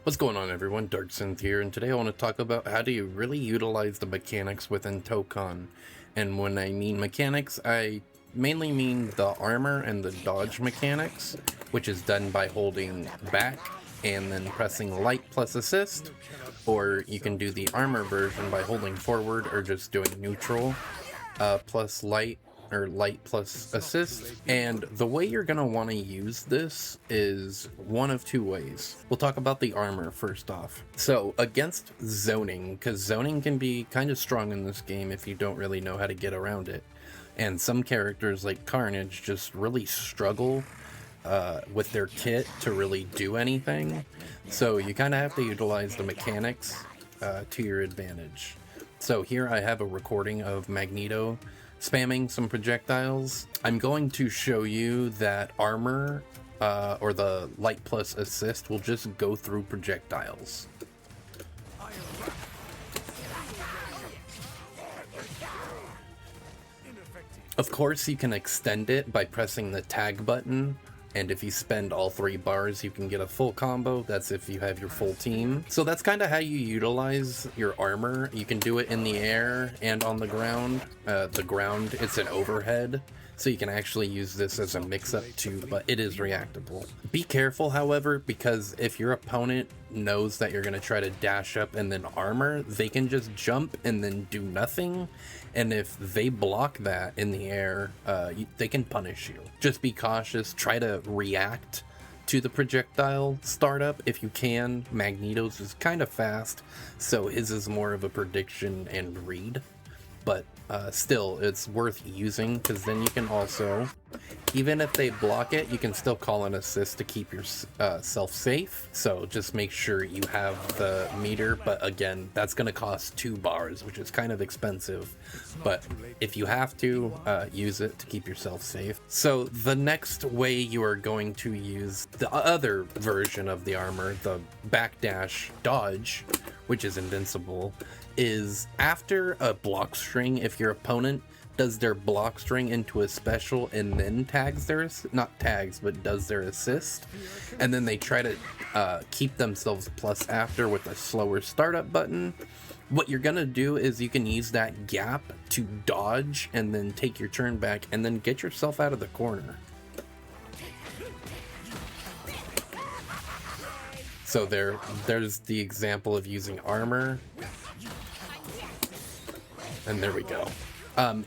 What's going on, everyone? DarkSynth here, and today I want to talk about how do you really utilize the mechanics within Tokon. And when I mean mechanics, I mainly mean the armor and the dodge mechanics, which is done by holding back and then pressing light plus assist, or you can do the armor version by holding forward or just doing neutral plus light, or light plus assist. And the way you're going to want to use this is one of two ways. We'll talk about the armor first off. So against zoning, because zoning can be kind of strong in this game if you don't really know how to get around it. And some characters like Carnage just really struggle with their kit to really do anything. So you kind of have to utilize the mechanics to your advantage. So here I have a recording of Magneto spamming some projectiles. I'm going to show you that armor or the light plus assist will just go through projectiles. Of course, you can extend it by pressing the tag button, and if you spend all 3 bars, you can get a full combo. That's if you have your full team. So that's kind of how you utilize your armor. You can do it in the air and on the ground. The ground, it's an overhead, so you can actually use this as a mix-up too, but it is reactable. Be careful, however, because if your opponent knows that you're going to try to dash up and then armor, they can just jump and then do nothing. And if they block that in the air, they can punish you. Just be cautious. Try to react to the projectile startup if you can. Magneto's is kind of fast, so his is more of a prediction and read. But still, it's worth using, because then you can also, even if they block it, you can still call an assist to keep yourself safe. So just make sure you have the meter, but again, that's going to cost 2 bars, which is kind of expensive. But if you have to, use it to keep yourself safe. So the next way you are going to use the other version of the armor, the backdash dodge, which is invincible, is after a block string, if your opponent does their block string into a special and then tags their, not tags, but does their assist, and then they try to keep themselves plus after with a slower startup button, what you're gonna do is you can use that gap to dodge and then take your turn back and then get yourself out of the corner. So there's the example of using armor. And there we go.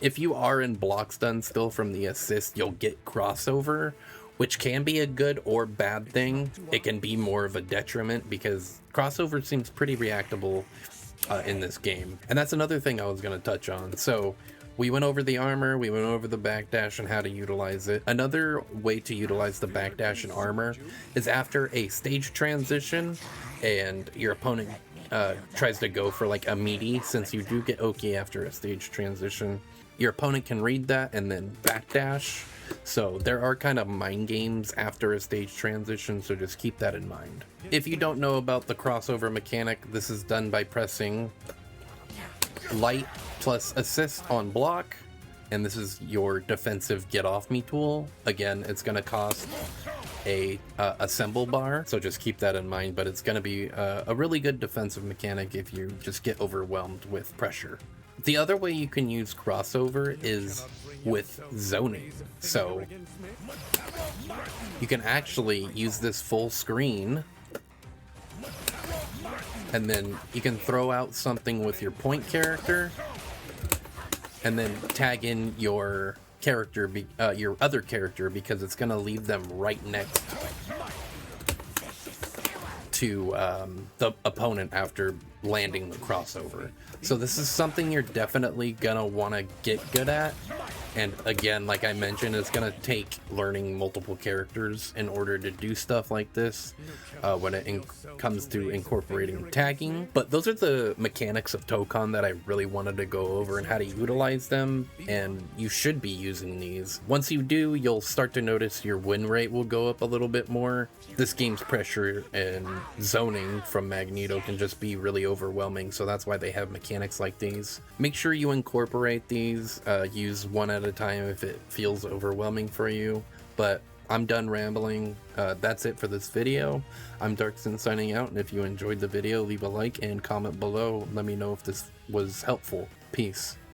If you are in block stun still from the assist, you'll get crossover, which can be a good or bad thing. It can be more of a detriment because crossover seems pretty reactable in this game. And that's another thing I was going to touch on. So we went over the armor, we went over the backdash and how to utilize it. Another way to utilize the backdash and armor is after a stage transition and your opponent tries to go for like a meaty. Since you do get Oki after a stage transition, your opponent can read that and then backdash. So there are kind of mind games after a stage transition, so just keep that in mind. If you don't know about the crossover mechanic, this is done by pressing light plus assist on block, and this is your defensive get off me tool. Again, it's going to cost a assemble bar, so just keep that in mind, but it's going to be a really good defensive mechanic if you just get overwhelmed with pressure. The other way you can use crossover is with zoning. So you can actually use this full screen, and then you can throw out something with your point character and then tag in your character, your other character, because it's going to leave them right next to the opponent after landing the crossover. So this is something you're definitely going to want to get good at. And again, like I mentioned, it's going to take learning multiple characters in order to do stuff like this when it comes to incorporating tagging. But those are the mechanics of Tokon that I really wanted to go over and how to utilize them, and you should be using these. Once you do, you'll start to notice your win rate will go up a little bit more. This game's pressure and zoning from Magneto can just be really overwhelming, so that's why they have mechanics like these. Make sure you incorporate these, use one at a time if it feels overwhelming for you, but I'm done rambling. That's it for this video. I'm Darkson signing out, and if you enjoyed the video, leave a like and comment below. Let me know if this was helpful. Peace.